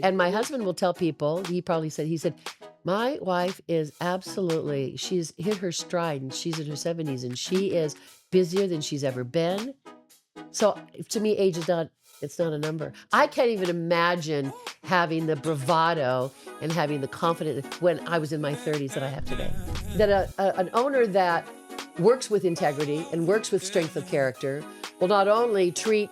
And my husband will tell people, he said, my wife is absolutely, she's hit her stride and she's in her 70s and she is busier than she's ever been. So to me, age is not, it's not a number. I can't even imagine having the bravado and having the confidence when I was in my 30s that I have today. That an owner that works with integrity and works with strength of character will not only treat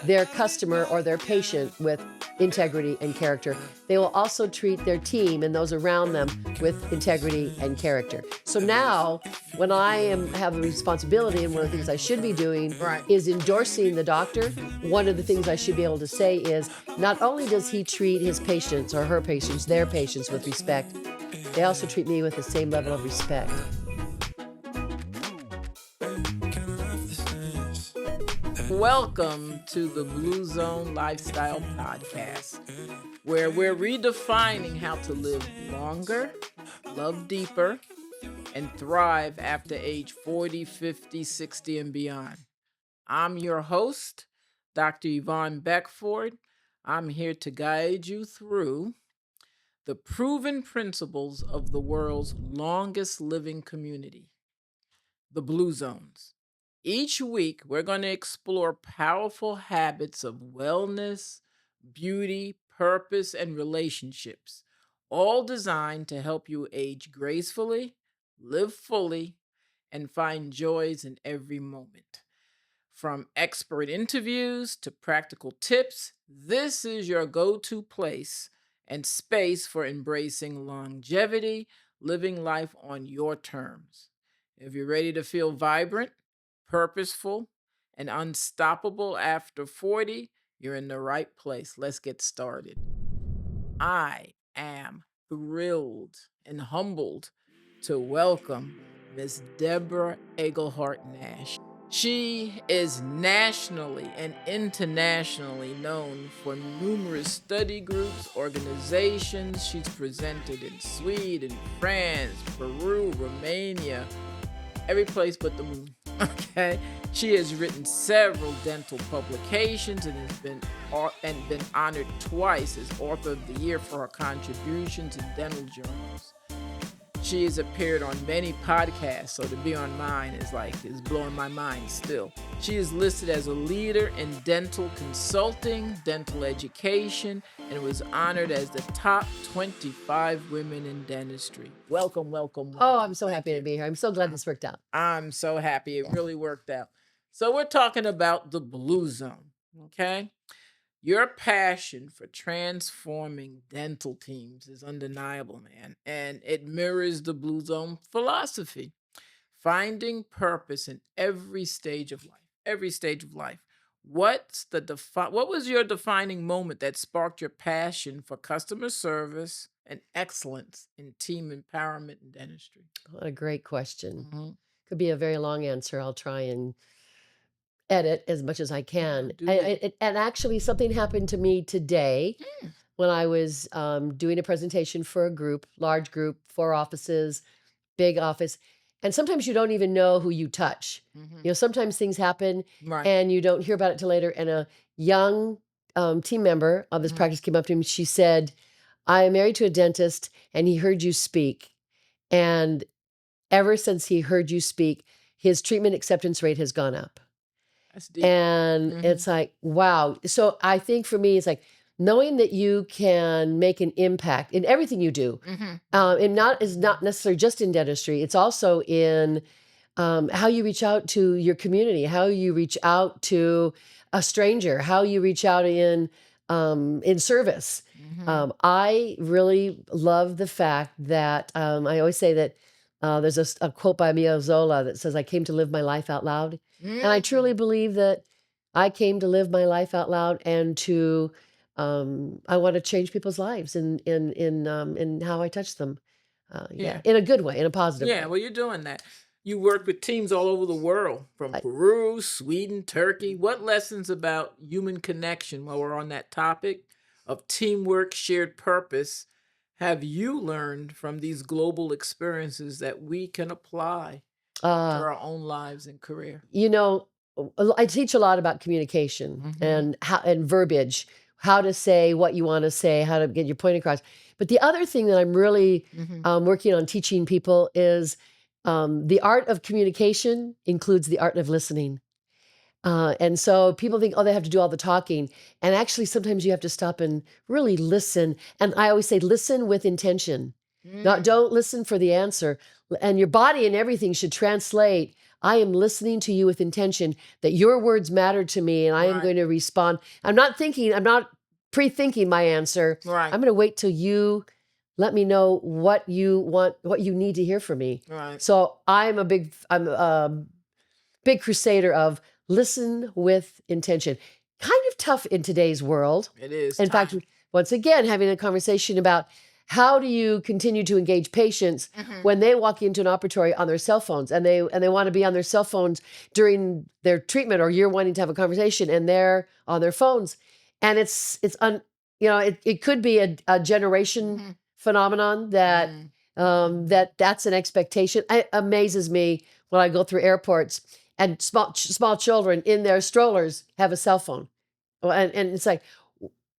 their customer or their patient with integrity and character, they will also treat their team and those around them with integrity and character. So now, when I have a responsibility, and one of the things I should be doing is endorsing the doctor, one of the things I should be able to say is, not only does he treat his patients or her patients, their patients with respect, they also treat me with the same level of respect. Welcome to the Blue Zone Lifestyle Podcast, where we're redefining how to live longer, love deeper, and thrive after age 40, 50, 60, and beyond. I'm your host, Dr. Yvonne Beckford. I'm here to guide you through the proven principles of the world's longest living community, the Blue Zones. Each week, we're going to explore powerful habits of wellness, beauty, purpose, and relationships, all designed to help you age gracefully, live fully, and find joys in every moment. From expert interviews to practical tips, this is your go-to place and space for embracing longevity, living life on your terms. If you're ready to feel vibrant, purposeful, and unstoppable after 40, you're in the right place. Let's get started. I am thrilled and humbled to welcome Miss Debra Engelhardt Nash. She is nationally and internationally known for numerous study groups, organizations. She's presented in Sweden, France, Peru, Romania, every place but the moon. Okay, she has written several dental publications and has been honored twice as Author of the Year for her contributions in dental journals. She has appeared on many podcasts, so to be on mine is blowing my mind still. She is listed as a leader in dental consulting, dental education, and was honored as the top 25 women in dentistry. Welcome, welcome, welcome. Oh, I'm so happy to be here. I'm so glad this worked out. I'm so happy. It really worked out. So we're talking about the Blue Zone, okay? Your passion for transforming dental teams is undeniable, man, and it mirrors the Blue Zone philosophy. Finding purpose in every stage of life, every stage of life. What was your defining moment that sparked your passion for customer service and excellence in team empowerment in dentistry? What a great question. Could be a very long answer. I'll try and edit as much as I can. Do it. And actually, something happened to me today when I was doing a presentation for a group, large group, 4 offices, big office. And sometimes you don't even know who you touch. You know, sometimes things happen Right. and you don't hear about it till later. And a young team member of this practice came up to me. She said, I am married to a dentist and he heard you speak. And ever since he heard you speak, his treatment acceptance rate has gone up. That's deep. And it's like, wow. So I think for me, it's like knowing that you can make an impact in everything you do. And is not necessarily just in dentistry. It's also in how you reach out to your community, how you reach out to a stranger, how you reach out in service. I really love the fact that I always say that there's a quote by Mia Zola that says, I came to live my life out loud. And I truly believe that I came to live my life out loud and to, I want to change people's lives in how I touch them. Yeah. In a good way, in a positive way. Yeah, well, you're doing that. You work with teams all over the world, from Peru, Sweden, Turkey. What lessons about human connection, while we're on that topic of teamwork, shared purpose, have you learned from these global experiences that we can apply to our own lives and career? You know, I teach a lot about communication and verbiage. how to say what you want to say, how to get your point across. But the other thing that I'm really working on teaching people is the art of communication includes the art of listening. And so people think, oh, they have to do all the talking. And actually, sometimes you have to stop and really listen. And I always say, listen with intention. Not Mm, don't listen for the answer. And your body and everything should translate. I am listening to you with intention that your words matter to me and I am right, going to respond. I'm not pre-thinking my answer. right, I'm going to wait till you let me know what you want, what you need to hear from me. right. So I'm a big crusader of listen with intention. Kind of tough in today's world. It is In fact, time. once again, having a conversation about how do you continue to engage patients Hmm. when they walk into an operatory on their cell phones and they want to be on their cell phones during their treatment, or you're wanting to have a conversation and they're on their phones. And it could be a generation Hmm. phenomenon that that's an expectation. It amazes me when I go through airports and small children in their strollers have a cell phone. Well, and it's like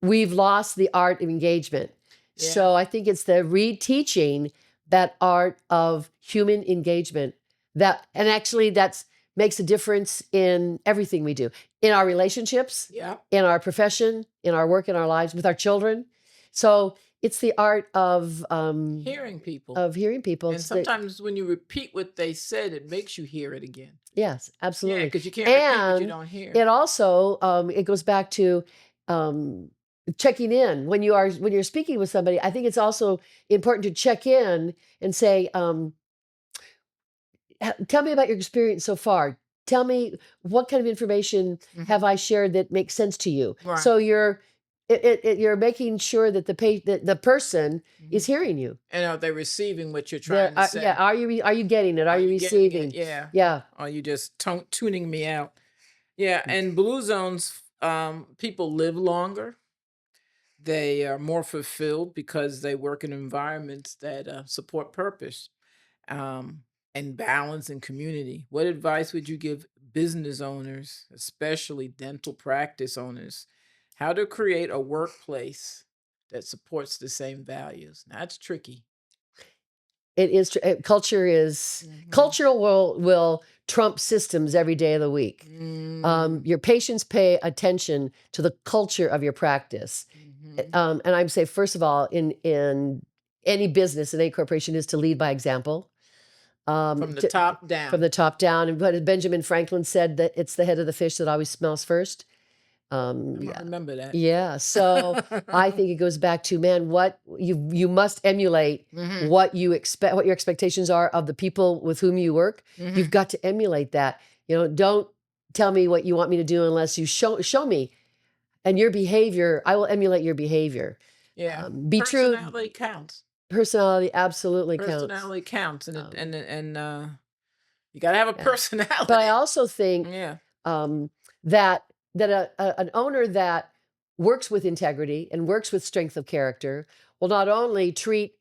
we've lost the art of engagement. Yeah. So I think it's the reteaching that art of human engagement and actually that's makes a difference in everything we do, in our relationships, Yeah. in our profession, in our work, in our lives, with our children. So it's the art Hearing people. of hearing people. And It's the sometimes when you repeat what they said, it makes you hear it again. Yes, Yeah, absolutely. because you can't repeat what you And don't hear. it also it goes back to um, checking in when you're speaking with somebody. I think it's also important to check in and say, "Tell me about your experience so far. Tell me what kind of information Hmm. have I shared that makes sense to you." Right. So you're making sure that that the person Hmm. is hearing you. And are they receiving what you're trying to Yeah. say? Are you getting it? Are Are you you getting it? receiving? Yeah. Yeah. Are you just tuning me out? Yeah. And blue zones, people live longer. They are more fulfilled because they work in environments that support purpose, um, and balance and community. What advice would you give business owners, especially dental practice owners, how to create a workplace that supports the same values? Now, that's tricky. It is culture is Hmm. cultural will trump systems every day of the week. Mm. Your patients pay attention to the culture of your practice. Hmm. And I'd say, first of all, in any business, in any corporation, is to lead by example. From the To, top from down. the top down, and what Benjamin Franklin said that it's the head of the fish that always smells first. I don't Yeah. remember that. Yeah. So I think it goes back to, man, what you must emulate Hmm. what you expect, what your expectations are of the people with whom you work. You've Hmm. got to emulate that. Don't tell me what you want me to do unless you show me. And your behavior, I will emulate your behavior. Yeah. Be true. Personality counts. Personality absolutely counts. Personality counts, and Um, you gotta have a yeah. But I personality. also think Yeah. um, that an owner that works with integrity and works with strength of character will not only treat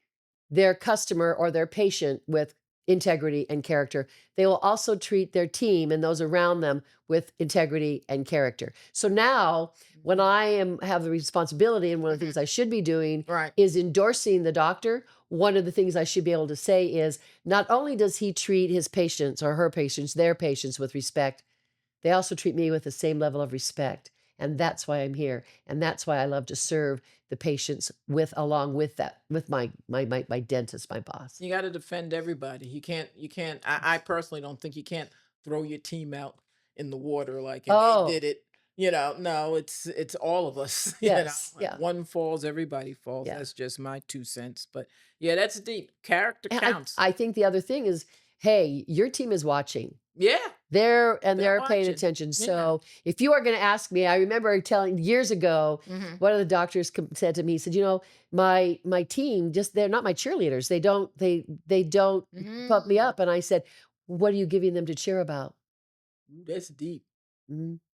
their customer or their patient with integrity and character, they will also treat their team and those around them with integrity and character. So now, when Mhm. I have the responsibility, and one of the Mhm. things I should be doing Right. is endorsing the doctor, one of the things I should be able to say is not only does he treat his patients or her patients, their patients with respect, they also treat me with the same level of respect. And that's why I'm here. And that's why I love to serve the patients along with that, with my dentist, my boss. You gotta defend everybody. You can't I personally don't think you can't throw your team out in the water like, and they Oh, did it. No, it's all of us. yes. Like Yeah. one falls, everybody falls. Yeah. That's just my 2 cents. But yeah, that's deep. Character And I, counts. I think the other thing is, hey, your team is watching. Yeah, They're they're paying watching. attention. Yeah. So if you are going to ask me, I remember telling years ago, Hmm. one of the doctors said to me, he said, my team just they're not my cheerleaders. They don't pump me Mm. up. And I said, what are you giving them to cheer about? Ooh, that's deep.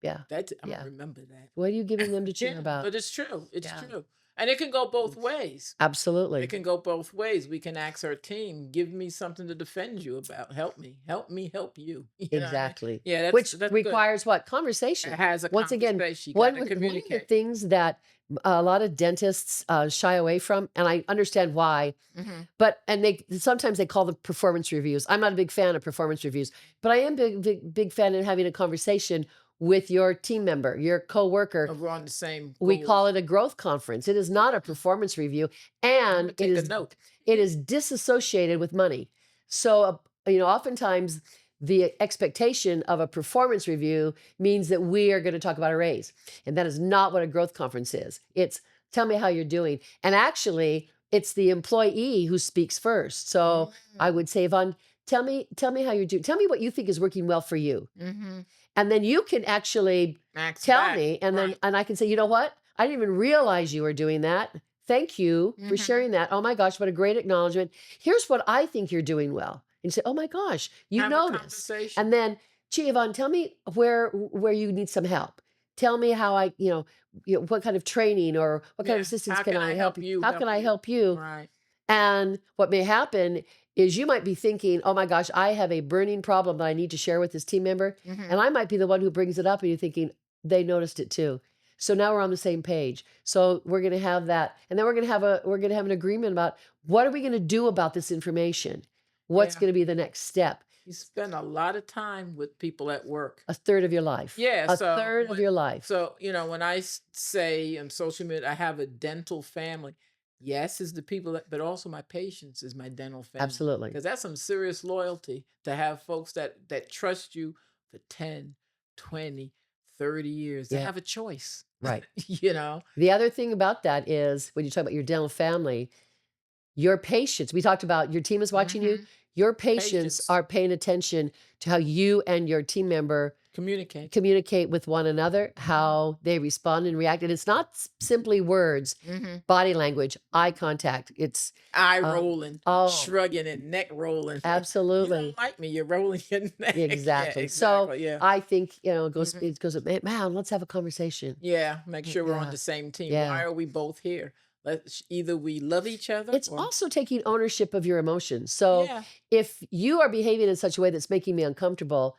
Yeah, That's I'm gonna yeah. remember that. What are you giving them to cheer Yeah, about? but it's true. It's Yeah, true. And it can go both ways. It Absolutely. can go both ways. We can ask our team, "Give me something to defend you about. Help me help you." You know what I mean? Exactly. Yeah, Which that's good. requires what? It Conversation. has a Once again, conversation. You got to one of the communicate. things that a lot of dentists shy away from, and I understand why, Mhm. but and they sometimes they call them performance reviews. I'm not a big fan of performance reviews, but I am big fan in having a conversation with your team member, your coworker. We're on the same We call goals. it a growth conference. It is not a performance review, I'm and gonna take a note. it is disassociated with money. So, oftentimes the expectation of a performance review means that we are going to talk about a raise, and that is not what a growth conference is. It's tell me how you're doing, and actually, it's the employee who speaks first. So, I Mm. would say, Yvonne, tell me how you're doing. Tell me what you think is working well for you. Mhm. And then you can actually Max tell back. me, and then Right. and I can say, "You know what? I didn't even realize you were doing that. Thank you for Mhm. sharing that. Oh my gosh, what a great acknowledgement. Here's what I think you're doing well." And you say, "Oh my gosh, you Have a notice." conversation. And then, "Gee, Yvonne, tell me where you need some help. Tell me how what kind of training or what kind of Yeah. assistance How can can I I help help you? you How can help I you? help you?" Right. And what may happen is you might be thinking, "Oh my gosh, I have a burning problem that I need to share with this team member." And Mhm. I might be the one who brings it up and you're thinking, "They noticed it too." So now we're on the same page. So we're going to have that, and then we're going to have an agreement about what are we going to do about this information? What's Yeah. going to be the next step? You spend a lot of time with people at work. A third of your life. Yeah, A so third of your life. when I say on social media, I have a dental family. Yes, is the people but also my patients is my dental family Absolutely. because that's some serious loyalty to have folks that trust you for 10, 20, 30 years. They Yeah, have a choice, right. you know. The other thing about that is when you talk about your dental family, your patients, we talked about your team is watching you. Mhm. Your patients Patience, are paying attention to how you and your team member communicate. communicate with one another, Mhm. how they respond and react. And it's not simply words, Mhm. body language, eye contact. It's, Eye um, rolling, oh, shrugging and neck rolling. You don't absolutely. like me, you're rolling your neck. Yeah, Exactly. So exactly. Yeah. I think, Mhm. it goes, man, let's have a conversation. Yeah, make sure we're on Yeah. the same team. Why Yeah. are we both here? Either we love each other It's or also taking ownership of your emotions. So yeah, if you are behaving in such a way that's making me uncomfortable,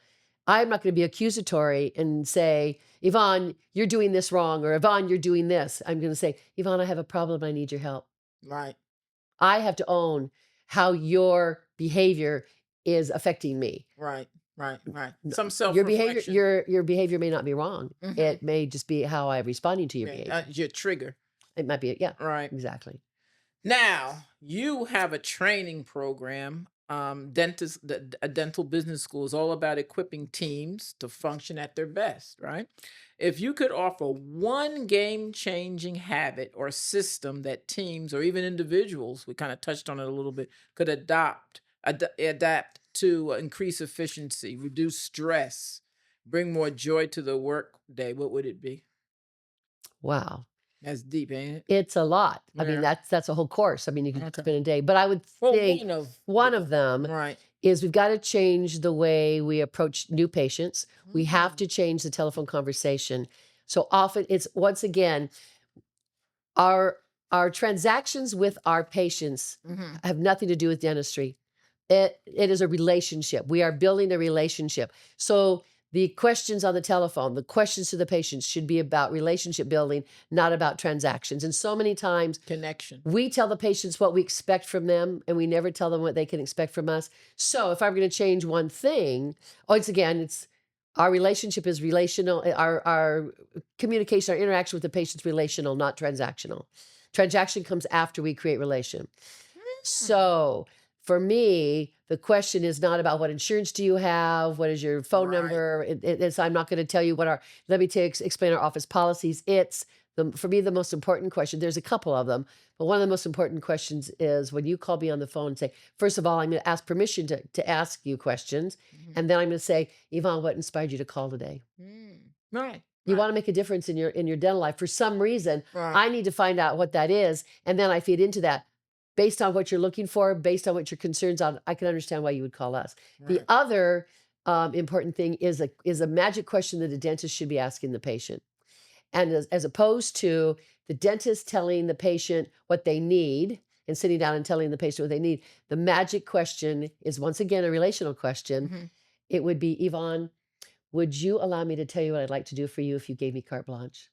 I'm not going to be accusatory and say, Yvonne, you're doing this wrong, or Yvonne, you're doing this. I'm going to say, Yvonne, I have a problem. I need your help. right, I have to own how your behavior is affecting me. right, right. N- Some self-reflection. Your behavior may not be wrong. Hmm. It may just be how I'm responding to your Yeah, behavior. your trigger. It might be, yeah, Right. exactly. Now, you have a training program. A dental business school is all about equipping teams to function at their best, right? If you could offer one game-changing habit or system that teams or even individuals, we kind of touched on it a little bit, could adapt to increase efficiency, reduce stress, bring more joy to the work day, what would it be? Wow. That's deep, ain't it? It's a lot. I mean, Yeah. that's a whole course. I mean, you could Okay. spend a day, but I would Well, think one of one the of them right. is we've got to change the way we approach new patients. We have Mm, to change the telephone conversation. So often it's once again our transactions with our patients mhm. have nothing to do with dentistry. It is a relationship. We are building a relationship. So the questions on the telephone, the questions to the patients should be about relationship building, not about transactions. And so many times Connection. we tell the patients what we expect from them, and we never tell them what they can expect from us. So if I'm going to change one thing, once again, it's our relationship is relational. Our communication, our interaction with the patient's relational, not transactional. Transaction comes after we create relation. Mm. So for me, the question is not about what insurance do you have, what is your phone Right. number. It's I'm not going to tell you what our let me explain our office policies. It's for me the most important question. There's a couple of them, but one of the most important questions is when you call me on the phone and say, first of all, I'm going to ask permission to ask you questions, Mhm. and then I'm going to say, Yvonne, what inspired you to call today? Mm. Right. You Right. want to make a difference in your dental life for some reason. Right. I need to find out what that is, and then I feed into that. Based on what you're looking for, based on what your concerns on, I can understand why you would call us. The Right. other important thing is a magic question that a dentist should be asking the patient, and as opposed to the dentist telling the patient what they need and sitting down and telling the patient what they need. The magic question is once again a relational question. Mhm. It would be, Yvonne, would you allow me to tell you what I'd like to do for you if you gave me carte blanche?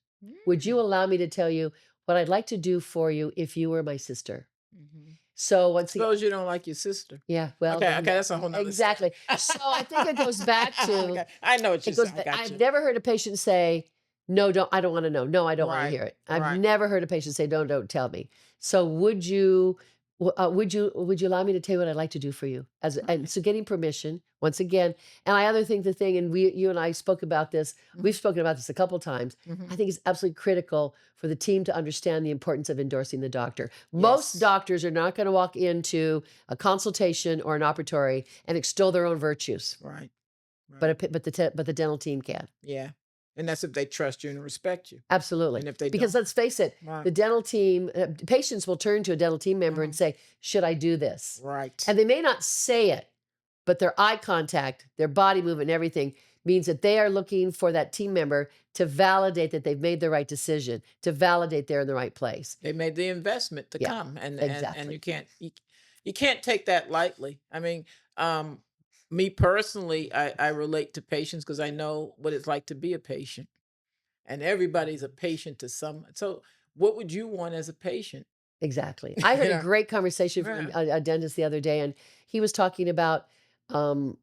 Would you Mm. allow me to tell you what I'd like to do for you if you were my sister? Mhm. So once again, Suppose you don't like your sister. yeah, well, Okay, then that's a whole nother story. exactly. So I think it goes back to Okay, I know what it you're goes saying. I back. got I've you. never heard a patient say, "No, don't. I don't want to know. No, I don't want to Right, hear it." I've right. never heard a patient say, "No, don't tell me." So would you allow me to tell you what I'd like to do for you? And Right. so getting permission once again. And I other think the thing, and you and I spoke about this. We've Mhm, spoken about this a couple times. I mhm. think it's absolutely critical for the team to understand the importance of endorsing the doctor. Most Yes. doctors are not going to walk into a consultation or an operatory and extol their own virtues, Right, but right. but the dental team can. Yeah. And that's if they trust you and respect you. Absolutely. And if they Because don't, let's face it, right. the dental team, patients will turn to a dental team member and Mhm. say, "Should I do this?" Right. And they may not say it, but their eye contact, their body movement, and everything means that they are looking for that team member to validate that they've made the right decision, to validate they're in the right place. They made the investment to Yeah, come, and exactly. you can't take that lightly. I mean, um, me personally, I relate to patients because I know what it's like to be a patient, and everybody's a patient to some. So, what would you want as a patient? Exactly. I heard a Yeah, great conversation from yeah. a dentist the other day, and he was talking about um,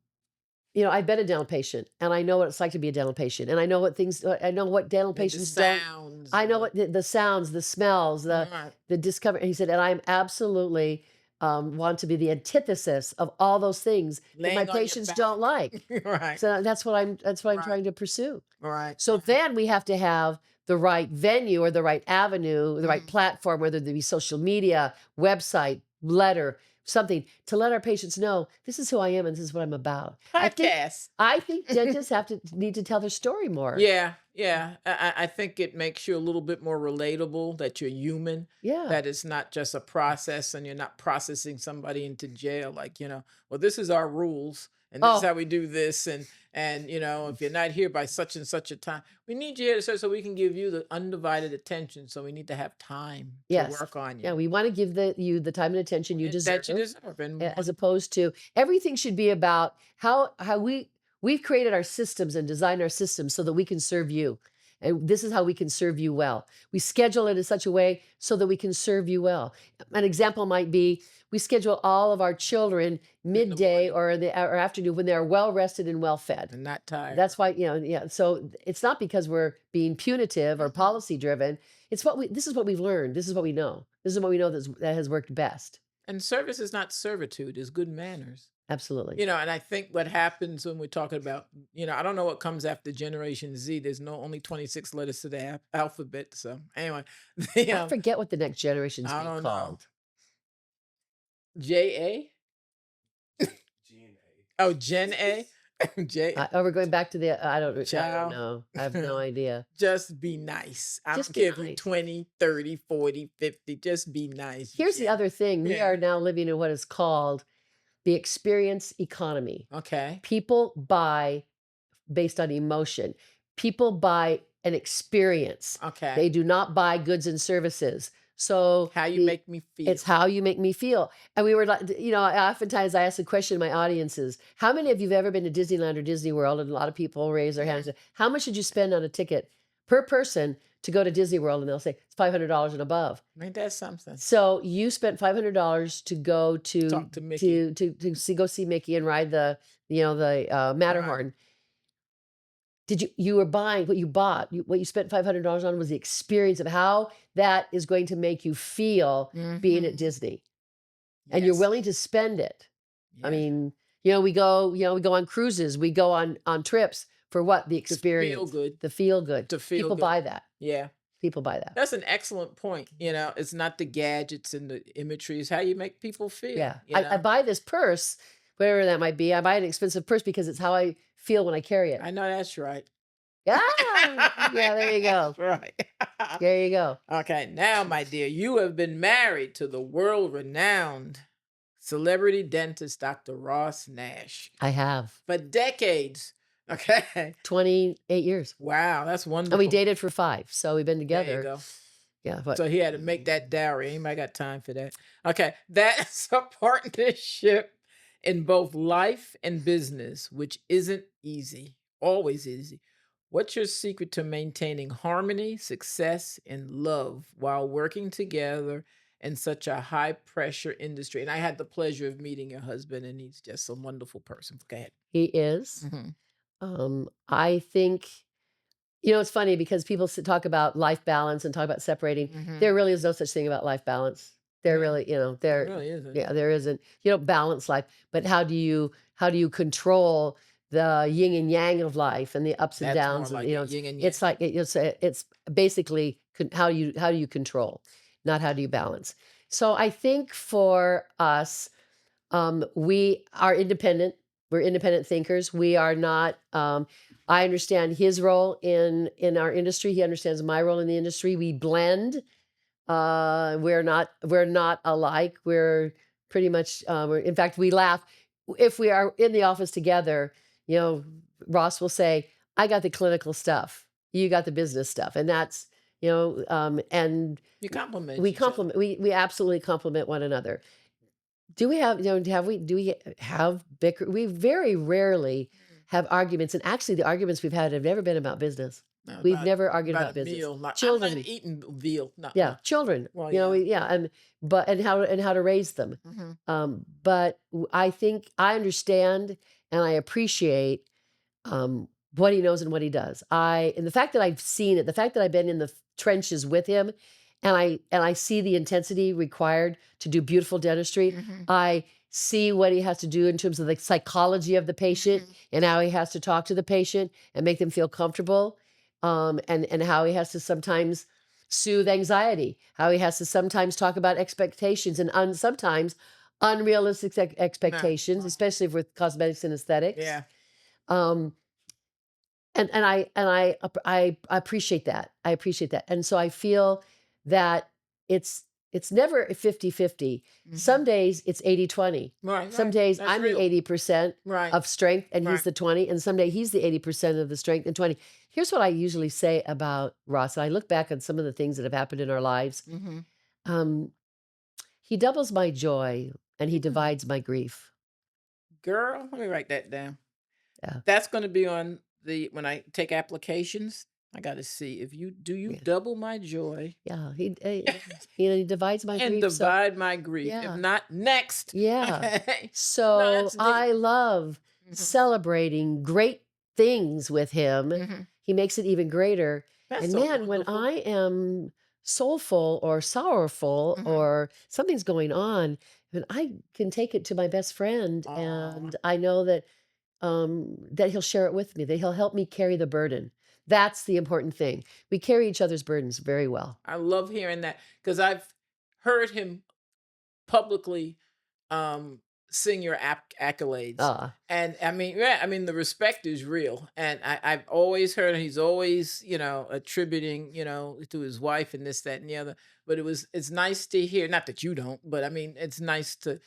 I've been a dental patient and I know what it's like to be a dental patient. And I know what dental The patients don't, sounds I and know what the sounds, the smells, right, the discomfort. And he said, and I'm absolutely want to be the antithesis of all those things that my laying on your patients don't back, like. right, So that's what I'm right, trying to pursue. right, So right. then we have to have the right venue or the right avenue, the right Mhm. platform, whether it be social media, website, letter, something to let our patients know this is who I am and this is what I'm about. I think Podcasts. I think dentists need to tell their story more. Yeah, yeah. I think it makes you a little bit more relatable that you're human, Yeah. that it's not just a process and you're not processing somebody into jail. Like, well, this is our rules and this is Oh, how we do this. And if you're not here by such and such a time, we need you here so we can give you the undivided attention. So we need to have time to yes. work on you Yeah, we want to give you the time and attention you that you deserve. deserve. And As opposed to everything should be about how we've created our systems and designed our systems so that we can serve you, and this is how we can serve you well. We schedule it in such a way so that we can serve you well. An example might be we schedule all of our children in the midday morning or afternoon when they are well rested and well fed. and not tired. That's why, yeah, so it's not because we're being punitive or Mhm. policy driven. This is what we've learned, this is what we know, that has worked best. And service is not servitude, it's good manners. Absolutely. And I think what happens when we're talking about, I don't know what comes after Generation Z. There's only 26 letters to the alphabet. So anyway, the, I forget what the next generation's I being don't know. called. JA? Oh, Gen A? J Oh, we're going back to I don't child. know. I have no idea. Just be nice. I Just don't be care if you're nice. 20, 30, 40, 50. Just be nice, Here's the Jen. other thing. We Yeah. are now living in what is called the experience economy. Okay. People buy based on emotion. People buy an experience. Okay. They do not buy goods and services. So How you make me it's feel. how you make me feel. And we were like, oftentimes I ask the question to my audiences, how many of you have ever been to Disneyland or Disney World? And a lot of people raise their hands. Mhm. And say, how much did you spend on a ticket per person to go to Disney World? And they'll say it's $500 and above. Ain't that something? So you spent $500 to go Talk to Mickey. go see Mickey and ride the Right. Matterhorn. You were buying what you bought, what you spent $500 on was the experience of how that is going to make you feel being at Hmm. Disney, and you're Yes. willing to spend it. I Yes. mean, we go on cruises, we go on trips for what? The To feel experience, good. the feel good. To feel People good. buy that. Yeah. People buy that. That's an excellent point. It's not the gadgets and the imagery, it's how you make people feel, Yeah. I buy this purse, whatever that might be. I buy an expensive purse because it's how I feel when I carry it. I know that's right. Yeah. Yeah, there you go. That's right. There you go. Okay, now, my dear, you have been married to the world-renowned celebrity dentist, Dr. Ross Nash, I have for decades. Okay. 28 years. Wow, that's And we wonderful. dated for 5, so we've been There you together go. Yeah, but So he had to make that dowry. Anybody got time for that? Okay, that's a partnership in both life and business, which isn't easy, always easy. What's your secret to maintaining harmony, success, and love while working together in such a high pressure industry? And I had the pleasure of meeting your husband, and he's just a wonderful person. Go ahead. he is. Hmm. I think, it's funny because people talk about life balance and talk about separating. Hmm. There really is no such thing about life balance. There Yeah, really, it there, really isn't. yeah, there isn't. You don't balance life, but how do you control the yin and yang of life and the ups and That's more downs? And like it, yin and yang. it's like it's basically how do you control, not how do you balance. So I think for us, we are independent. We're independent thinkers. We are not. I understand his role in our industry. He understands my role in the industry. We blend. We're not alike. We're pretty much. In fact, we laugh if we are in the office together. You know, Ross will say, "I got the clinical stuff. You got the business stuff," and that's and You compliment we each other. complement. We absolutely complement one another. Do we have, have we, do we have bicker? We very rarely Mm. have arguments. And actually, the arguments we've had have never been about business. No, We've never argued about about a business. meal. Not, I'm not Children, eating veal. No, yeah, no. children, Well, yeah. yeah. And how to raise them. Hmm. But I think I understand and I appreciate what he knows and what he does. And the fact that I've seen it, the fact that I've been in the trenches with him, and I see the intensity required to do beautiful dentistry. Hmm. I see what he has to do in terms of the psychology of the patient Hmm. and how he has to talk to the patient and make them feel comfortable, and how he has to sometimes soothe anxiety, how he has to sometimes talk about expectations and sometimes unrealistic No. expectations, Wow. especially with cosmetics and aesthetics. Yeah. Um, and I appreciate that. I appreciate that. And so I feel that it's never a 50-50. Hmm. Some days it's 80-20. Right, Some right. days That's I'm the real. 80% Right, of strength and he's right. the 20, and someday he's the 80% of the strength and 20. Here's what I usually say about Ross. And I look back on some of the things that have happened in our lives. Hmm. Um, he doubles my joy and he Mm. divides my grief. Girl, let me write that down. Yeah. That's going to be on the when I take applications. I got to see if you Yeah. double my joy Yeah. He divides my and grief. So divide my grief. If yeah. not, next. Yeah. Okay. No, So that's deep. I love Hmm. celebrating great things with him. Hmm. He makes it even greater. That's And so man, when wonderful. I am soulful or sorrowful Hmm. or something's going on, and I can take it to my best friend Oh, and I know that he'll share it with me, that he'll help me carry the burden. That's the important thing. We carry each other's burdens very well. I love hearing that because I've heard him publicly um sing your accolades. Ah, And I mean, yeah, I mean the respect is real. And I've always heard he's always, attributing, to his wife and this, that, and the other. But it's nice to hear, not that you don't, but I mean it's nice to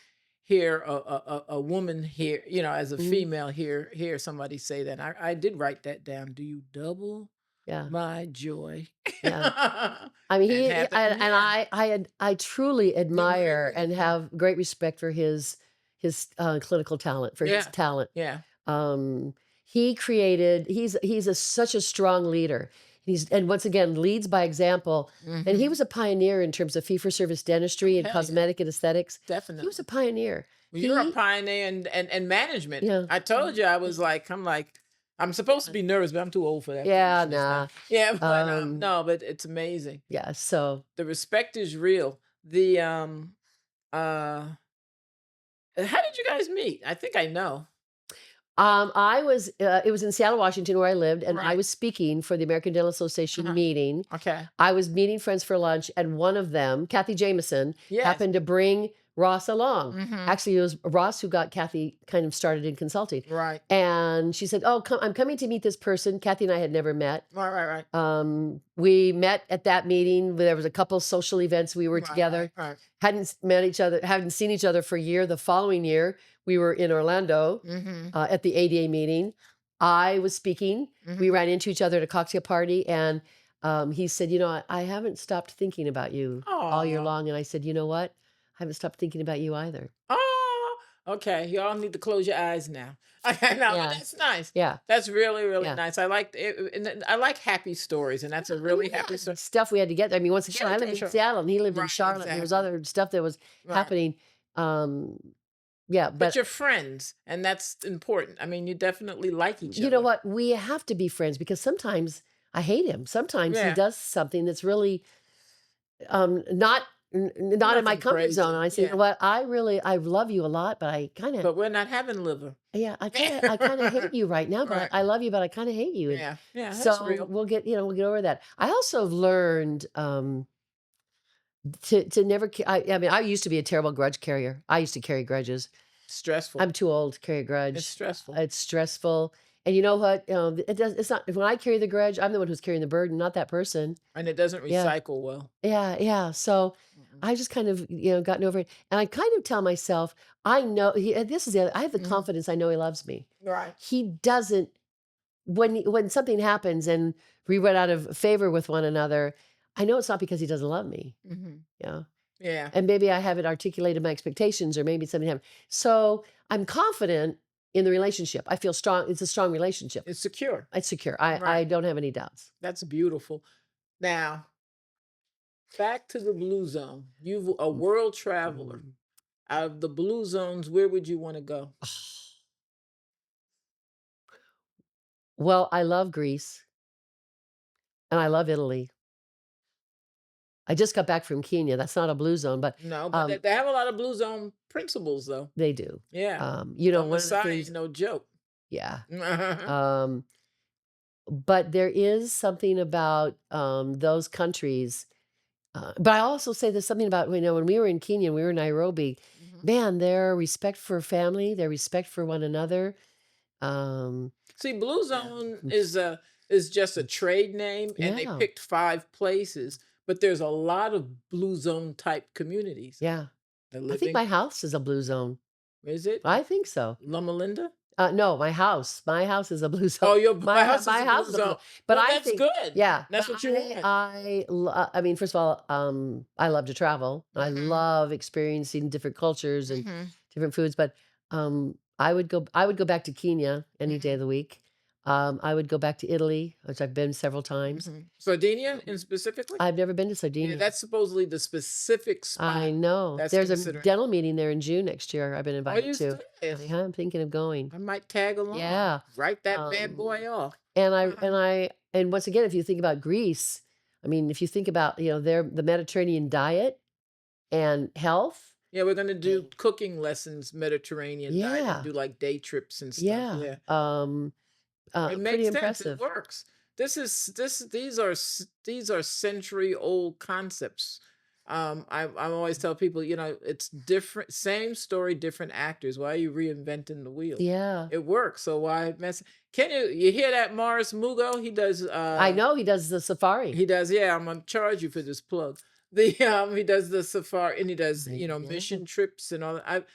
hear a woman here, as a mhm, female hear somebody say that. I did write that down. Do you double yeah, my joy? yeah. I mean, And he have it, and yeah. I truly You admire really? and have great respect for his clinical talent, for his Yeah. talent. Yeah. Um, such a strong leader. And once again leads by example. And he Mhm. was a pioneer in terms of fee for service Oh, dentistry and hell yeah. cosmetic and aesthetics. He was a Definitely. pioneer. Well, you're a He, pioneer and management. yeah, I told you I was like, I'm supposed to yeah, be nervous, but I'm too old for that yeah, foolishness now. nah, Yeah, but um, no, but it's amazing. yeah. So The respect is real. The uh how did you guys meet? I think I know. it was in Seattle, Washington, where I lived, and I Right. was speaking for the American Dental Association Uh-huh. meeting. Okay. I was meeting friends for lunch, and one of them, Kathy Jameson, Yes. happened to bring Ross along. Mhm. Actually, it was Ross who got Kathy kind of started in consulting. Right. And she said, "Oh, I'm coming to meet this person." Kathy and I had never met. Right, right, right. We met at that meeting. There was a couple social events. We were Right, right, together. right. Met each other. Hadn't seen each other for a year. The following year, we were in Orlando Mhm. at the ADA meeting. I was speaking. We Mhm. ran into each other at a cocktail party, and He said, "You know, I haven't stopped thinking about you all year Aw. long." And I said, "You know what? I haven't stopped thinking about you either." Oh, okay. Y'all need to close your eyes now. Okay, no, but Yeah, that's nice. yeah, That's really, really yeah. nice. I like it, and I like happy stories, and that's a I mean, really happy yeah, story. stuff we had to get there. I mean, once again, Sure, I live sure, in sure. Seattle and he lived in Right, Charlotte. There was exactly. other stuff that was Right. happening. Um, yeah, But but you're friends, and that's important. I mean, you definitely like each you know other. what? We have to be friends because sometimes I hate him. Sometimes he Yeah, does something that's really not not in my nothing comfort zone. And crazy. I say, you know Yeah, what? I love you a lot, but I kind of but we're not having liver. yeah, I kinda hate you right now, but Right. I love you, but I kinda hate you. And Yeah, yeah, that's so real. we'll get over that. I also have learned to never I mean, I used to be a terrible grudge carrier. I used to carry grudges. Stressful. I'm too old to carry a It's grudge. stressful, It's stressful. And you know what? It's not when I carry the grudge, I'm the one who's carrying the burden, not that person. and it doesn't Yeah. recycle well. Yeah, yeah. So Mm-mm. I just kind of, gotten over it. And I kind of tell myself, I know and this is the other, I have the Mhm. confidence I know he loves me. Right. He doesn't when something happens and we run out of favor with one another, I know it's not because he doesn't love me. Mhm. Yeah. Yeah. And maybe I haven't articulated my expectations or maybe something happened. So I'm confident in the relationship. I feel strong. It's a strong relationship. It's secure. It's secure. Right. I don't have any doubts. That's beautiful. Now, back to the blue zone. You a world traveler. Mm. Out of the blue zones, where would you want to go? Well, I love Greece and I love Italy. I just got back from Kenya. That's not a blue zone, but No, but they, um, they have a lot of blue zone principles, though. they do. Yeah. One of the Domicile ain't things, no joke. yeah. Mhm. Um, but there is something about those countries. But I also say there's something about, when we were in Kenya, we were in Nairobi, man, their respect for family, their respect for one another. Um, See, blue yeah. zone is just a trade name, and they Yeah. picked 5 places, but there's a lot of blue zone type communities. Yeah. The I think living my house is a blue zone. is it I think so. Loma Linda? No, my house is a blue zone. Oh, your my house is My a house blue is a blue, zone. but Well, I that's think, good. yeah, but That's what you want. I mean, first of all, I love to travel. I Mhm. love experiencing different cultures and Mhm. different foods, but I would go back to Kenya any day of Mhm. the week. I would go back to Italy, which I've been several times. Mhm. Sardinia in specifically? I've never been to Yeah, Sardinia. that's supposedly the specific I spot know. that's There's a considering. dental meeting there in June next year I've been Oh, invited you to. serious? I'm thinking of going. I might tag along. Yeah. Write that bad Um, boy off. and once again, if you think about Greece, I mean, if you think about, the Mediterranean diet and health, Yeah, we're gonna do and cooking lessons, Mediterranean diet, and yeah, do like day trips and stuff. yeah, Yeah, it pretty makes sense. It impressive. works. These are century old concepts. I always tell people, it's different, same story, different actors. Why are you reinventing the wheel? Yeah. It works, so why mess? Can you hear that, Morris Mugo? I know he does the safari. He does, yeah, I'm gonna charge you for this plug. He does the safari and he does, Yeah. mission trips and all that.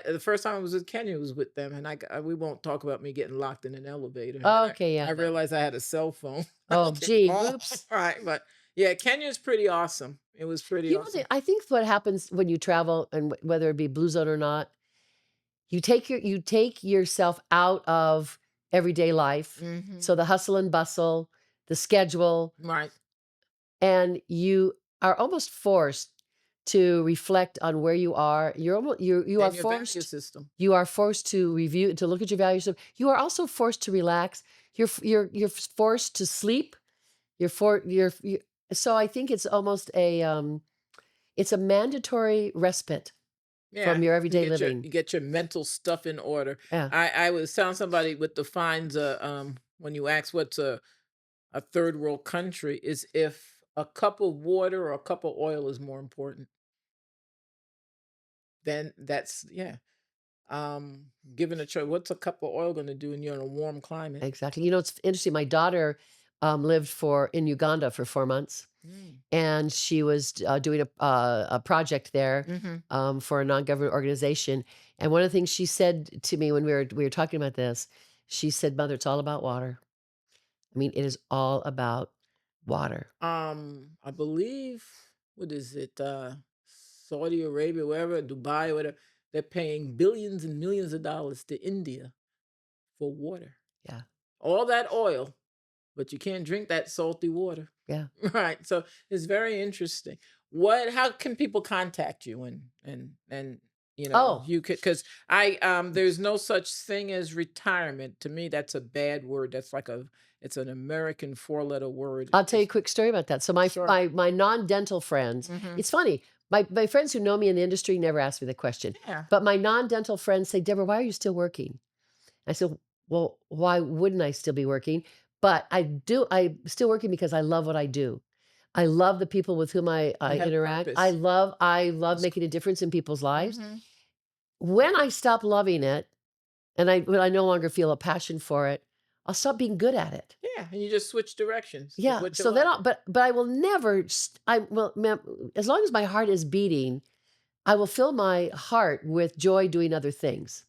The first time I was with Kenya was with them, and we won't talk about me getting locked in an elevator. And then Okay, yeah, I no. realized I had a cell phone. Oh, Okay, gee, all whoops. right, but yeah, Kenya's pretty awesome. It was pretty awesome. I think what happens when you travel and whether it be blue zone or not, you take yourself out of everyday life. Hmm. So the hustle and bustle, the schedule, Right. and you are almost forced to reflect on where you are. And your value system. you are forced to review, to look at your values. You are also forced to relax. You're forced to sleep. You so I think it's almost it's a mandatory respite Yeah, from your you everyday get your living. you get your mental stuff in order. Yeah. I was telling somebody what defines when you ask what's a third world country is if a cup of water or a cup of oil is more important, then that's yeah. Given a choice, what's a cup of oil going to do when you're in a warm climate? Exactly. It's interesting. My daughter lived in Uganda for 4 months, Mm. and she was doing a project there Hmm. for a non-government organization. And one of the things she said to me when we were talking about this, she said, "Mother, it's all about water. I mean, it is all about Water. I believe, what is it? Saudi Arabia, wherever, Dubai, whatever. They're paying billions and millions of dollars to India for water. Yeah. All that oil, but you can't drink that salty water. Yeah. Right. So it's very interesting. How can people contact you and Oh, you could, because there's no such thing as retirement. To me, that's a bad word. That's like it's an American four-letter word. I'll tell you a quick story about that. So my Sure. my non-dental friends, Hmm. it's funny. My friends who know me in the industry never ask me the question. Yeah. But my non-dental friends say, "Deborah, why are you still working?" I said, "Well, why wouldn't I still be working?" But I'm still working because I love what I do. I love the people with whom I You have interact. purpose. I love That's making a difference in people's lives. mm-hmm. When I stop loving it and when I no longer feel a passion for it, I'll stop being good at it. Yeah, and you just switch directions with Yeah, what you so then like. but I will never I will as long as my heart is beating, I will fill my heart with joy doing other things.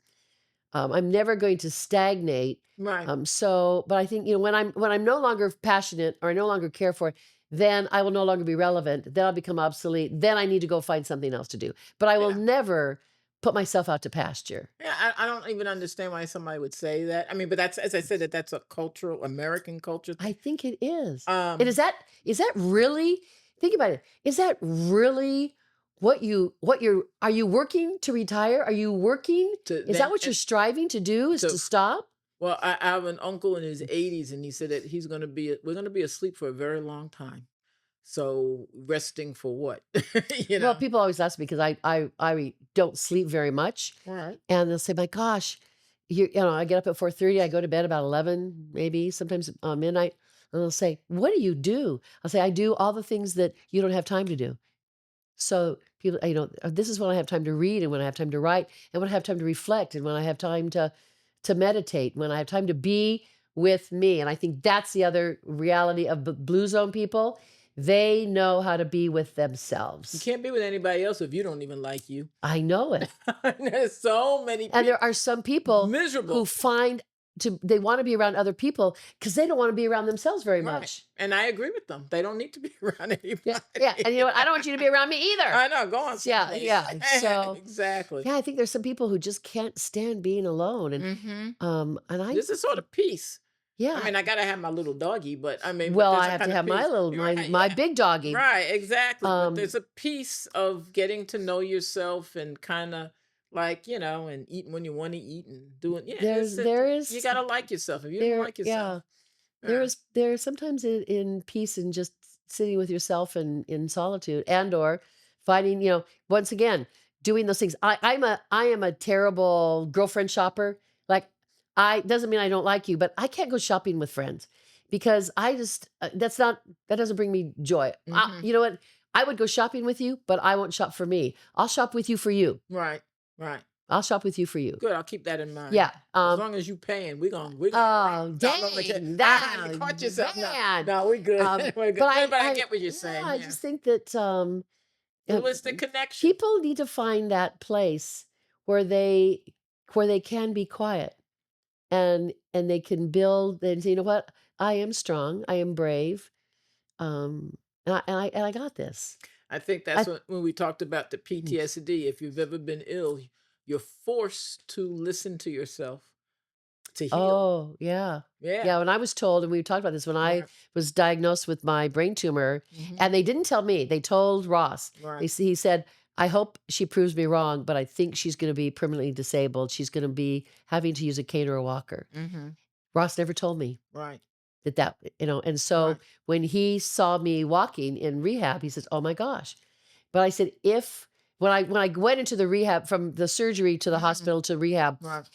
I'm never going to stagnate. Right. But I think when I'm no longer passionate or I no longer care for it, then I will no longer be relevant. Then I'll become obsolete. Then I need to go find something else to do. But I will Yeah. never put myself out to pasture. Yeah, I don't even understand why somebody would say that. I mean, but that's, as I said, that's a cultural American culture I thing. think it is. And Um, is that really, think about it. Is that really what you're are you working to retire? Are you working? to Is that then what you're and striving to do is to to stop? well, I have an uncle in his 80s, and he said that we're gonna be asleep for a very long time. So resting for what? you Well, know. people always ask me because I don't sleep very much, All right. and they'll say, "My gosh, I get up at 4:30, I go to bed about 11, maybe sometimes midnight." And they'll say, "What do you do?" I'll say, "I do all the things that you don't have time to do." So people, this is when I have time to read, and when I have time to write, and when I have time to reflect, and when I have time to meditate, when I have time to be with me. And I think that's the other reality of the blue zone people. They know how to be with You themselves. can't be with anybody else if you don't even like you. I know it. There's so many And people there are some people who miserable. they want to be around other people because they don't want to be around themselves very Right. much. And I agree with them. They don't need to be around Yeah, yeah. anybody. And you know what? I don't want you to be around me either. I know. Go on Yeah, someplace. yeah. So Exactly. yeah, I think there's some people who just can't stand being alone. And Hmm. and I This is sort of peace. I yeah. mean, I gotta have my little doggy, but I mean, but Well, there's I a have to kind of have my peace. little Right? my Yeah. big doggy. Right. Exactly. But Um there's a piece of getting to know yourself and kind of like and eating when you want to eat and doing. Yeah. there's there You is gotta like yourself. If you don't there like yourself, yeah. yeah. There's sometimes in peace and just sitting with yourself and in solitude and or finding, once again, doing those things. I am a terrible girlfriend shopper. Like I doesn't mean I don't like you, but I can't go shopping with friends because I just that doesn't bring me joy. Hmm. You know what? I would go shopping with you, but I won't shop for me. I'll shop with you for you. Right. Right. I'll shop with you for you. Good, I'll keep that in mind. Yeah. As long as you paying, we're gonna rock. Oh, No, no, okay. dang, You that caught yourself. No, man. no, we good. We're good. But No, but I I get what you're yeah, saying. I Yeah, just think that uh, well, it's the connection. people need to find that place where they can be quiet and they can build and say, you know what, I am strong, I am brave, and I got this. I think that's I when we talked about the PTSD. If you've ever been ill, you're forced to listen to yourself to heal. Oh, yeah. Yeah. Yeah, when I was told, and we talked about this, when I Right. was diagnosed with my brain tumor, Hmm. and they didn't tell me, they told Ross. Right. He said, "I hope she proves me wrong, but I think she's gonna be permanently disabled. She's gonna be having to use a cane or a walker." Hmm. Ross never told me Right. and so Right. when he saw me walking in rehab, he says, "Oh my gosh." But I said, "If" when I went into the rehab from the surgery to the Hmm. hospital to rehab, Right.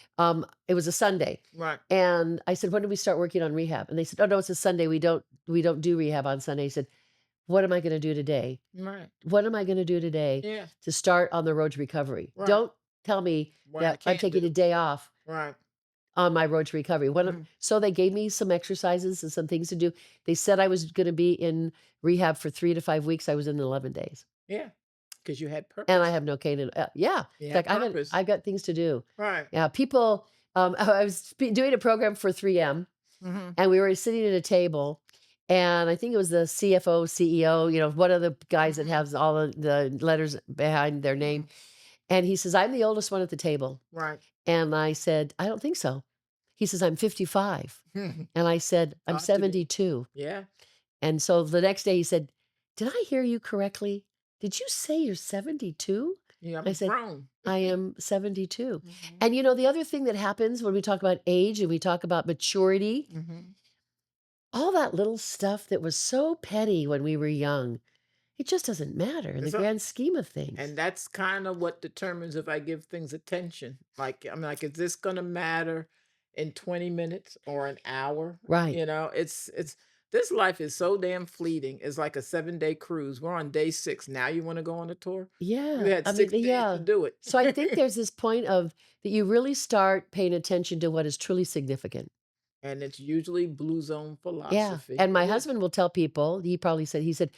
it was a Sunday. Right. And I said, "When did we start working on rehab?" And they said, "Oh, no, it's a Sunday. We don't do rehab on Sunday." He said, "What am I gonna do today? Right. What am I gonna do today Yeah. to start on the road to recovery? Right. Don't tell me What I that I'm can't taking a do. day off Right. on my road to recovery." Mhm. So they gave me some exercises and some things to do. They said I was gonna be in rehab for 3 to 5 weeks. I was in 11 days, Yeah. Because you had and I purpose. have no cane and yeah. You It's had like purpose. I've got things to do. Right. Yeah, people, I was doing a program for 3M, Mhm. and we were sitting at a table, and I think it was the CFO, CEO, one of the guys that Mhm, has all the letters behind their name, mhm. and he says, "I'm the oldest one at the table." Right. And I said, "I don't think so." He says, "I'm 55." And I said, "I'm Ought to be. 72." Yeah. And so the next day he said, "Did I hear you correctly? Did you say you're 72?" Yeah, I I'm said, grown. "I am 72." Mhm, And the other thing that happens when we talk about age and we talk about maturity, mhm. all that little stuff that was so petty when we were young, it just doesn't matter in the It's a grand scheme of things. And that's kind of what determines if I give things attention. Like, I'm like, is this gonna matter in 20 minutes or an hour? Right. It's this life is so damn fleeting. It's like a 7-day cruise. We're on day 6. Now you want to go on a tour? You Yeah. had I mean, 6 days to yeah. do it. So I think there's this point of that you really start paying attention to what is truly significant. And it's usually blue zone Yeah, philosophy. and my It is. husband will tell people, he said,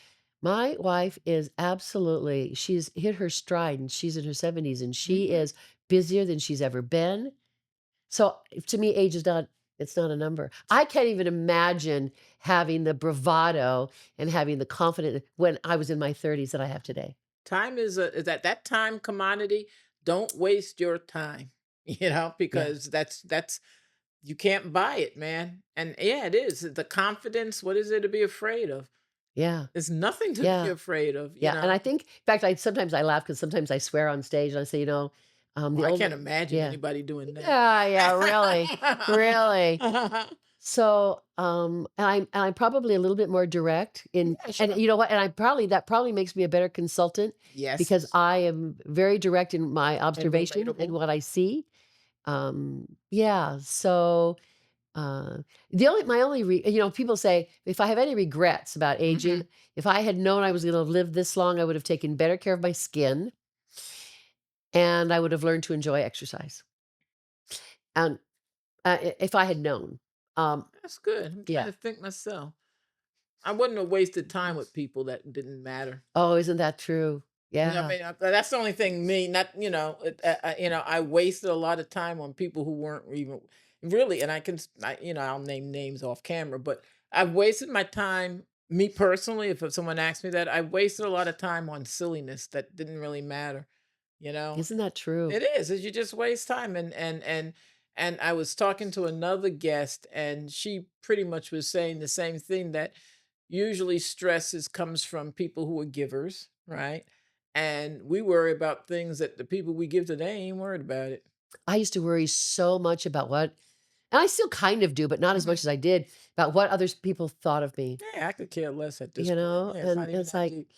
"My wife is absolutely she's hit her stride, and she's in her 70s, and she Mhm. is busier than she's ever been." So, to me, age is not it's not a number. I can't even imagine having the bravado and having the confidence when I was in my 30s that I have today. Time is that time commodity. Don't waste your time, Yeah, because that's you can't buy it, man. And yeah, it is. The confidence, what is there to be afraid of? yeah, There's nothing to be yeah. afraid of, you Yeah, and I know? think in fact, I laugh because sometimes I swear on stage, and I say, Well, the I older can't imagine yeah. anybody doing that. Yeah, yeah, really, really. So, and I'm probably a little bit more direct Yeah, and sure. you know what? And I probably that probably makes me a better consultant because Yes, I am very direct in my and observation and relatable. what I see. Yeah, so, uh, the only my only re people say, if I have any regrets about aging, Mhm. if I had known I was gonna live this long, I would have taken better care of my skin, and I would have learned to enjoy exercise. And, if I had known. That's good. I'm trying Yeah. to think myself. I wouldn't have wasted time with people that didn't matter. Oh, isn't that true? I Yeah. mean, that's the only thing me, not, I wasted a lot of time on people who weren't even really, and I'll name names off camera, but I've wasted my time, me personally, if someone asked me that, I wasted a lot of time on silliness that didn't really matter, you know? Isn't that true? It is you just waste time, and I was talking to another guest, and she pretty much was saying the same thing, that usually comes from people who are givers, right? And we worry about things that the people we give to, they ain't worried about it. I used to worry so much about what and I still kind of do, but not as much Mhm. as I did, about what others people thought of me, Yeah, I could care less at this point. Yeah, it's And not even it's that like, deep.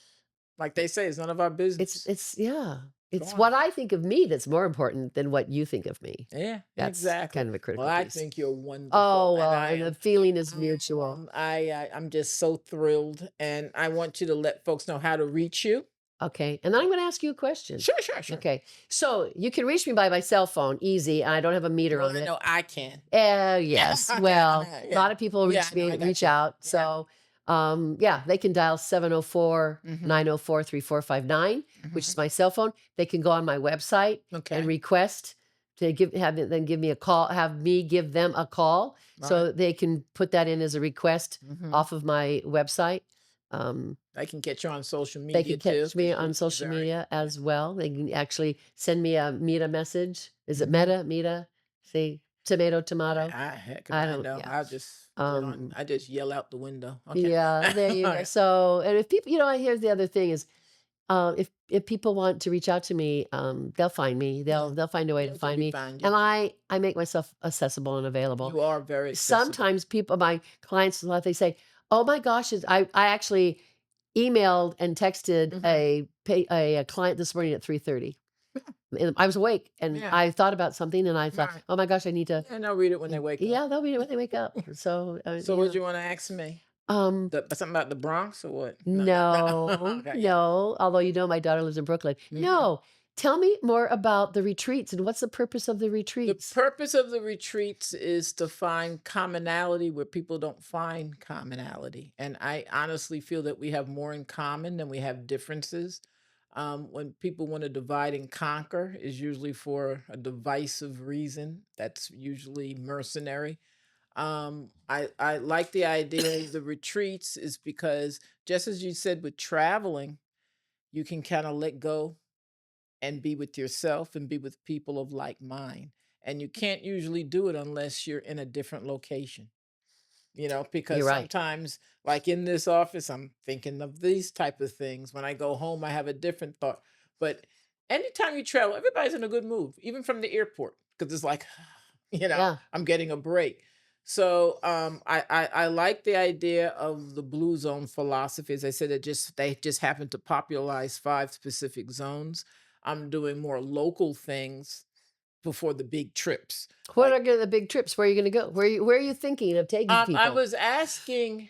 Like they say, it's none of our business. it's yeah. Go It's on. what I think of me that's more important than what you think of me. Yeah, That's exactly. kind of a Well, critical I piece. think you're wonderful, Oh, and well, I and the am. feeling is mutual. I'm just so thrilled, and I want you to let folks know how to reach you. Okay, and then I'm gonna ask you a question. Sure, sure, sure. Okay, so you can reach me by my cell phone, easy, and I don't have a meter Well, on I it. know I can. Yes. Okay, Well, a yeah. lot of people Yeah, I know, I got reach you. out. Yeah. So, yeah, they can dial 704 Mhm, 904 3459, which is mhm. my cell phone. They can go on my website and Okay. request to give me a call, have me give them a call. Right. So they can put that in as a request Mhm. off of my website. Um, I can get you on social they media can too, catch me because on you're social very, media yeah. as well. They can actually send me a Meta message. Is it Mhm. Meta? Meta? See, tomato, tomato. Heck if I I don't, know. yeah. I just yell out the window. Okay. Yeah, there you go. Okay. So, and if people, here's the other thing is, if people want to reach out to me, they'll find me. Yeah. They'll find a way to They'll find probably me, find you. and I make myself accessible and available. You are very accessible. Sometimes my clients, they say, "Oh my gosh," I actually emailed and texted Mhm. a client this morning at 3:30. And I was awake, and Yeah. I thought about something, and I thought, Right. "Oh my gosh, I need to." And they'll read it when they wake up. Yeah, they'll read it when they wake up. So, So what you wanna ask me? um, Something about the Bronx or what? No, no, no. no, Okay, yeah. no, although, my daughter lives in Brooklyn. Mhm. No, tell me more about the retreats and what's the purpose of the The retreats? purpose of the retreats is to find commonality where people don't find commonality. And I honestly feel that we have more in common than we have differences. When people want to divide and conquer, is usually for a divisive reason. That's usually mercenary. I like the idea of the retreats is because just as you said with traveling, you can kind of let go and be with yourself and be with people of like mind. And you can't usually do it unless you're in a different location, You're because right. sometimes like in this office I'm thinking of these type of things. When I go home I have a different thought. But anytime you travel, everybody's in a good mood, even from the airport, because it's like Yeah. I'm getting a break. So I like the idea of the blue zone philosophy. As I said, they just happen to popularize 5 specific zones. I'm doing more local things before the big trips. What Like, are the big trips? Where are you going to go? Where are you thinking of taking I people? was asking,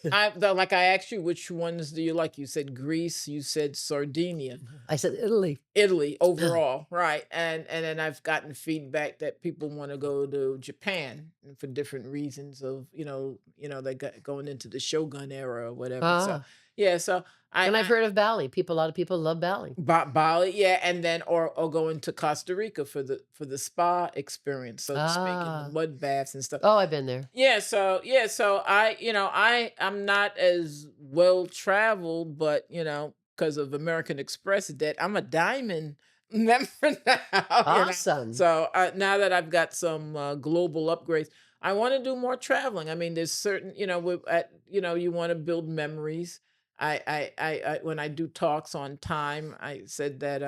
like I asked you, which ones do you like? You said Greece, you said Sardinia, I said Italy. Italy overall, right? And then I've gotten feedback that people want to go to Japan for different reasons of they got going into the Shogun era or whatever. So Ah, yeah, so and I've I heard of Bali. A lot of people love Bali. Bali, yeah, and then or going to Costa Rica for the spa experience, so to speak, and the Ah, mud baths and stuff. oh, I've been there. So I'm not as well traveled, but because of American Express debt, I'm a diamond member now. Awesome. So now that I've got some global upgrades, I want to do more traveling. I mean, there's certain you want to build memories. When I do talks on time, I said that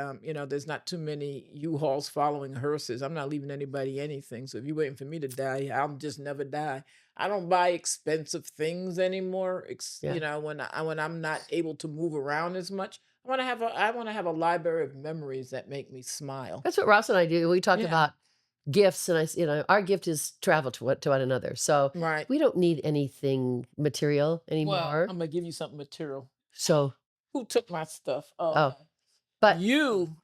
there's not too many U-Hauls following hearses. I'm not leaving anybody anything. So if you're waiting for me to die, I'll just never die. I don't buy expensive things anymore. Yeah. When I'm not able to move around as much, I want to have a library of memories that make me smile. That's what Ross and I do. We talk Yeah, about gifts, and our gift is travel to one another. So right. we don't need anything material Well, anymore. I'm gonna give you something material. So, Who took my stuff? Oh, oh, okay. but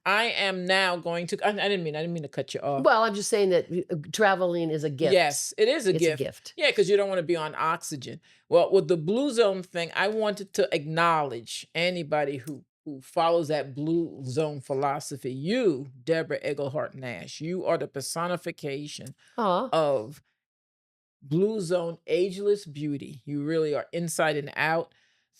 I am now going to. I didn't mean to cut you off. well, I'm just saying that traveling is a gift. Yes, it is a It's a gift. gift. Yeah, because you don't want to be on oxygen. Well, with the blue zone thing, I wanted to acknowledge anybody who follows that blue zone philosophy. You, Deborah Engelhardt Nash, you are the personification Aw. of blue zone ageless beauty. You really are inside and out,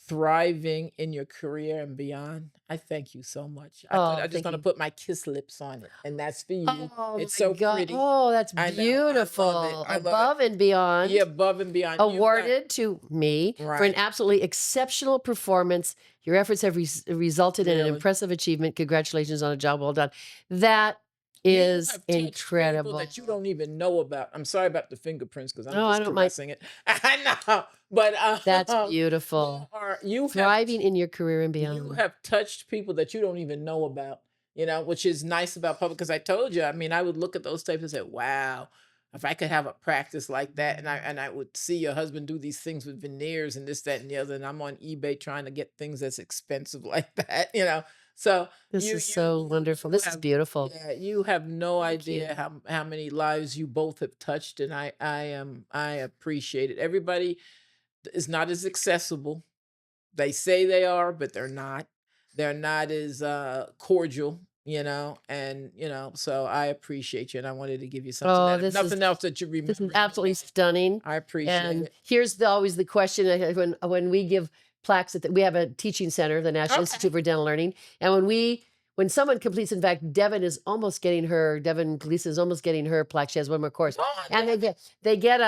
thriving in your career and beyond. I thank you so much. I thought I Oh, was just thank gonna you. put my kiss lips on it, and that's for you. Oh It's my so God. pretty. Oh, that's I know. I love it. beautiful. I love it. Above and Yeah, beyond. above and beyond. You've got Awarded to me for an right. absolutely exceptional performance. Your efforts have resulted in an Really. impressive achievement. Congratulations on a job well done. That You is have touched people incredible. that you don't even know about. I'm sorry about the fingerprints because I'm No, I just don't mind. caressing it. I know, but That's you beautiful. are you have Thriving in your career and you beyond. have touched people that you don't even know about, which is nice about public. Because I told you, I mean, I would look at those tapes and say, wow, if I could have a practice like that, and I would see your husband do these things with veneers and this, that, and the other, and I'm on eBay trying to get things that's expensive like that. So This you is you so you wonderful. you This is have beautiful. yeah, you have no Thank idea you. how many lives you both have touched, and I appreciate it. Everybody is not as accessible. They say they are, but they're not. They're not as cordial, and so I appreciate you, and I wanted to give you something Oh, that, if nothing else, that you this is remembered me absolutely by. stunning. I appreciate And it. here's always the question when we give plaques we have a teaching center, the Nash Okay. Institute for Dental Learning, and when someone completes, in fact, Devin Gleason is almost getting her plaque. She has one more course, Go on, and Devin. they get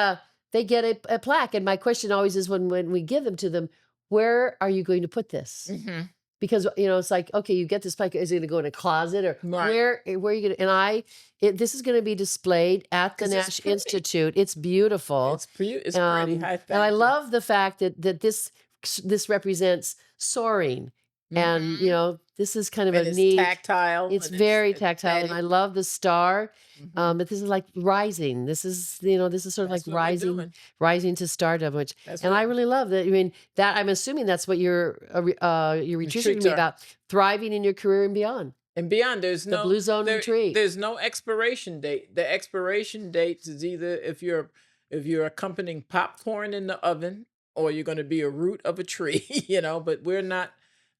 a plaque. And my question always is when we give them to them, where are you going to put this? Hmm. Because it's like, okay, you get this plaque, is it going to go in a closet, or Right. where are you going to? And this is going to be displayed at the Because it's Nash pretty. Institute. It's beautiful. It's pretty. I And I thank you. love the fact that this represents soaring, and Hmm. this is kind of a And it's neat. tactile It's and it's very tactile, and I aesthetic. love the star. Hmm. But this is like rising. This is sort of like That's what we're rising, doing. rising to stardom, which, That's and what I really love that. I mean, that I'm assuming that's what your retreats are going retreats to be are. about: thriving in your career and beyond. And beyond, The Blue Zone retreat. there's no expiration date. The expiration date is either if you're accompanying popcorn in the oven, or you're going to be a root of a tree, but we're not.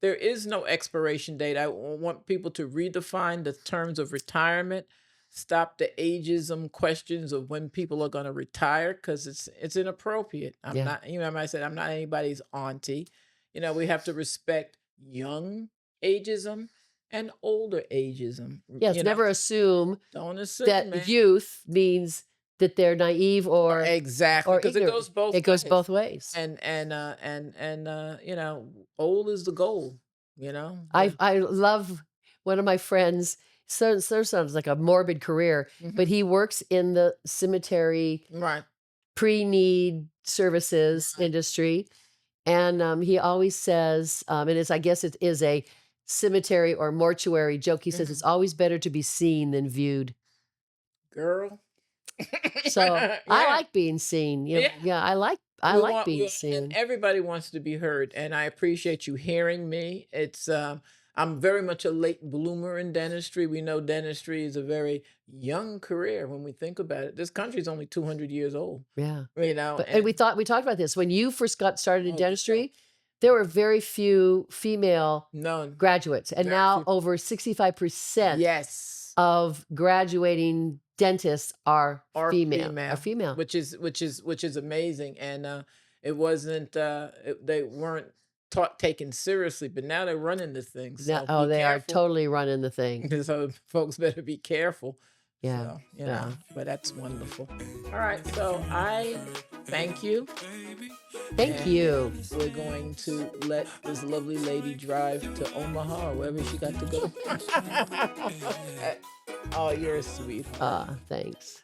There is no expiration date. I want people to redefine the terms of retirement. stop the ageism questions of when people are going to retire, because it's inappropriate. I'm Yeah. not, I said I'm not anybody's auntie. We have to respect young ageism and older ageism. Yes, never assume Don't assume, that man. youth means that they're naive Exactly, or because it ignorant. goes both It goes ways. both ways. Old is the goal. I love one of my friends. So sounds like a morbid career, but Mhm. he works in the cemetery Right. pre-need services Right. industry, and he always says, and I guess it is a cemetery or mortuary joke. He says it's Mhm. always better to be seen than viewed. Girl. So I Yeah. like being seen. Yeah. Yeah, I like being And seen. everybody wants to be heard, and I appreciate you hearing me. I'm very much a late bloomer in dentistry. We know dentistry is a very young career when we think about it. This country's only 200 years old, Yeah. And and we talked about this when you first got started in oh, girl, dentistry. There were very few female none, graduates, and very now few. over 65% Yes, of graduating dentists are are female. Are female, female. which is amazing, and it wasn't they weren't taught taken seriously, but now they're running this thing. Now, So oh, be they are careful. totally running the thing. So folks better be careful. Yeah. So, Yeah. but that's wonderful. All right. So I thank you. Thank And you. we're going to let this lovely lady drive to Omaha or wherever she got to go. Oh, you're a sweetheart. Thanks.